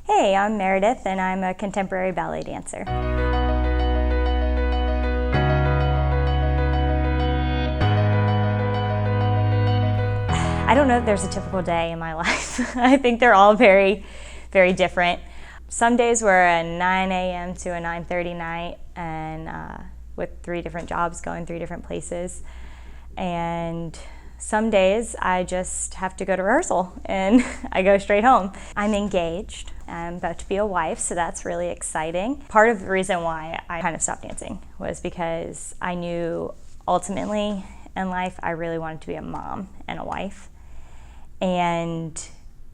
Hey, I'm Meredith and I'm a contemporary ballet dancer. I don't know if there's a typical day in my life. I think they're all very, very different. Some days we're a 9 a.m. to a 9:30 night and with 3 different jobs going 3 different places. And some days I just have to go to rehearsal and I go straight home. I'm engaged. I'm about to be a wife, so that's really exciting. Part of the reason why I kind of stopped dancing was because I knew ultimately in life I really wanted to be a mom and a wife. And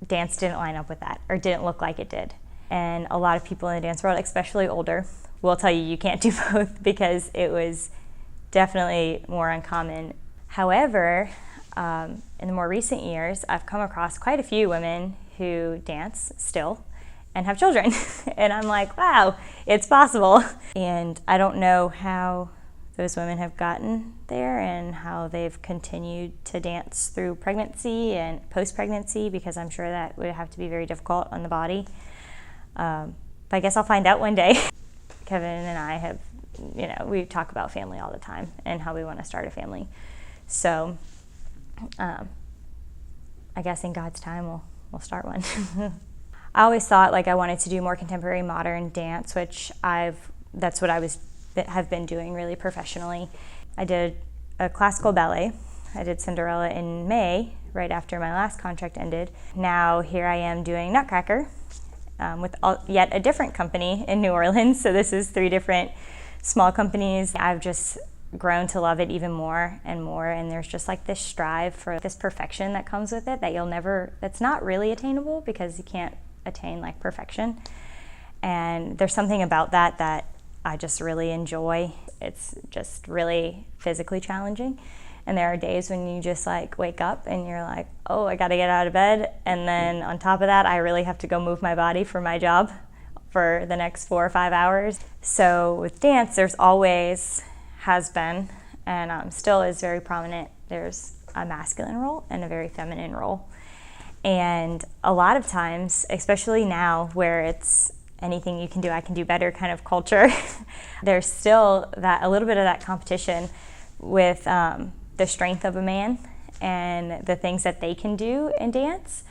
dance didn't line up with that, or didn't look like it did. And a lot of people in the dance world, especially older, will tell you you can't do both because it was definitely more uncommon. However, in the more recent years, I've come across quite a few women who dance still and have children. And I'm like, wow, it's possible. And I don't know how those women have gotten there and how they've continued to dance through pregnancy and post-pregnancy, because I'm sure that would have to be very difficult on the body. But I guess I'll find out one day. Kevin and I have, we talk about family all the time and how we want to start a family. So I guess in God's time we'll start one. I always thought I wanted to do more contemporary modern dance, which that's what have been doing really professionally. I did a classical ballet. I did Cinderella in May, right after my last contract ended. Now here I am doing Nutcracker with yet a different company in New Orleans. So this is 3 different small companies. I've just grown to love it even more and more, and there's just this strive for this perfection that comes with it that's not really attainable, because you can't attain perfection. And there's something about that I just really enjoy. It's just really physically challenging. And there are days when you just wake up and you're like, oh, I gotta get out of bed. And then on top of that, I really have to go move my body for my job for the next 4 or 5 hours. So with dance, there's always has been, and still is very prominent, there's a masculine role and a very feminine role. And a lot of times, especially now where it's anything you can do, I can do better kind of culture, there's still a little bit of that competition with the strength of a man and the things that they can do in dance,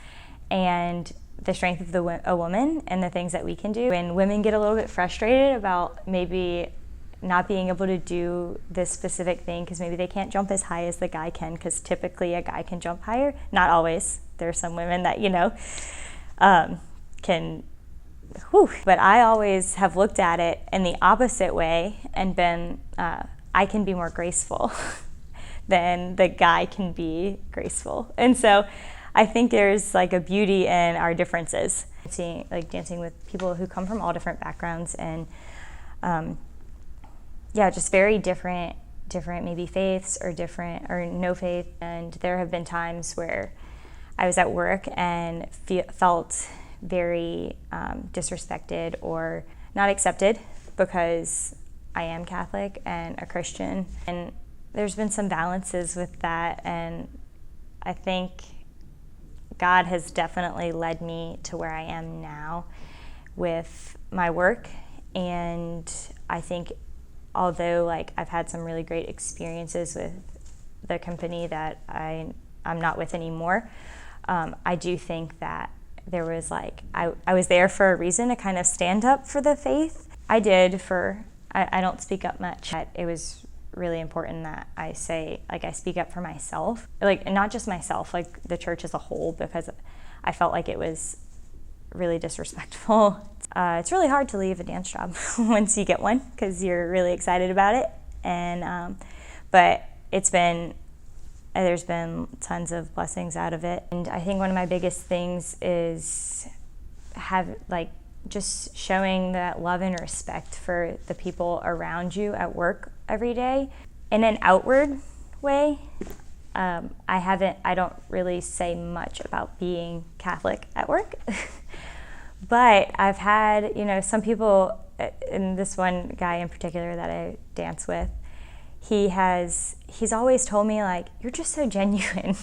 and the strength of a woman and the things that we can do. And women get a little bit frustrated about maybe not being able to do this specific thing because maybe they can't jump as high as the guy can, because typically a guy can jump higher. Not always. There are some women that, can, But I always have looked at it in the opposite way and been, I can be more graceful than the guy can be graceful. And so I think there's a beauty in our differences. Dancing with people who come from all different backgrounds and just very different maybe faiths or no faith. And there have been times where I was at work and felt very disrespected or not accepted because I am Catholic and a Christian. And there's been some balances with that, and I think God has definitely led me to where I am now with my work. And I think although I've had some really great experiences with the company that I'm not with anymore, I do think that there was I was there for a reason to kind of stand up for the faith. I don't speak up much, but it was really important that I say, I speak up for myself, and not just myself, the church as a whole, because I felt like it was really disrespectful. It's really hard to leave a dance job once you get one, because you're really excited about it. And but there's been tons of blessings out of it. And I think one of my biggest things is just showing that love and respect for the people around you at work every day in an outward way. I don't really say much about being Catholic at work, but I've had, some people, and this one guy in particular that I dance with, he's always told me you're just so genuine.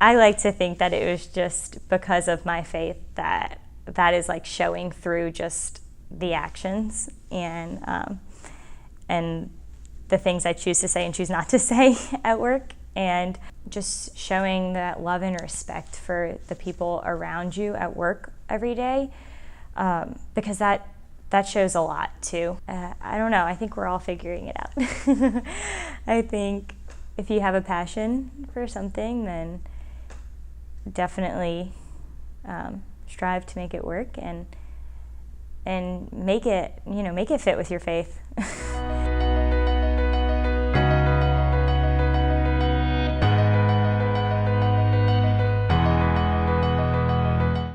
I like to think that it was just because of my faith that that is like showing through just the actions and the things I choose to say and choose not to say at work, and just showing that love and respect for the people around you at work every day, because that shows a lot too. I don't know, I think we're all figuring it out. I think if you have a passion for something, then definitely strive to make it work and make it fit with your faith.